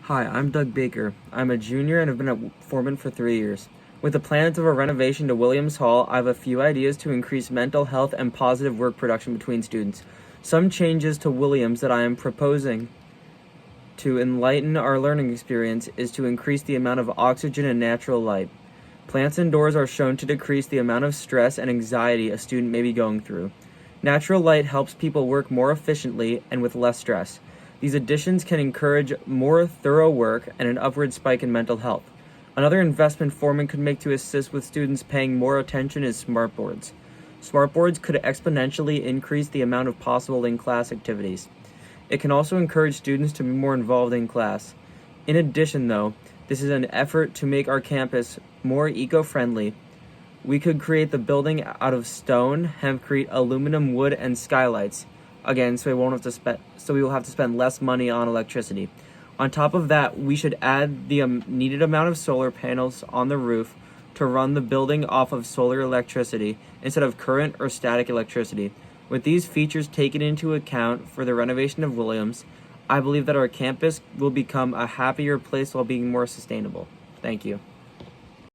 Hi, I'm Doug Baker. I'm a junior and have been a foreman for 3 years. With the plans of a renovation to Williams Hall, I have a few ideas to increase mental health and positive work production between students. Some changes to Williams that I am proposing to enlighten our learning experience is to increase the amount of oxygen and natural light. Plants indoors are shown to decrease the amount of stress and anxiety a student may be going through. Natural light helps people work more efficiently and with less stress. These additions can encourage more thorough work and an upward spike in mental health. Another investment foreman could make to assist with students paying more attention is smartboards. Smartboards could exponentially increase the amount of possible in-class activities. It can also encourage students to be more involved in class. In addition, though, this is an effort to make our campus more eco-friendly. We could create the building out of stone, hempcrete, aluminum, wood, and skylights. Again, so we will have to spend less money on electricity. On top of that, we should add the needed amount of solar panels on the roof to run the building off of solar electricity instead of current or static electricity. With these features taken into account for the renovation of Williams, I believe that our campus will become a happier place while being more sustainable. Thank you.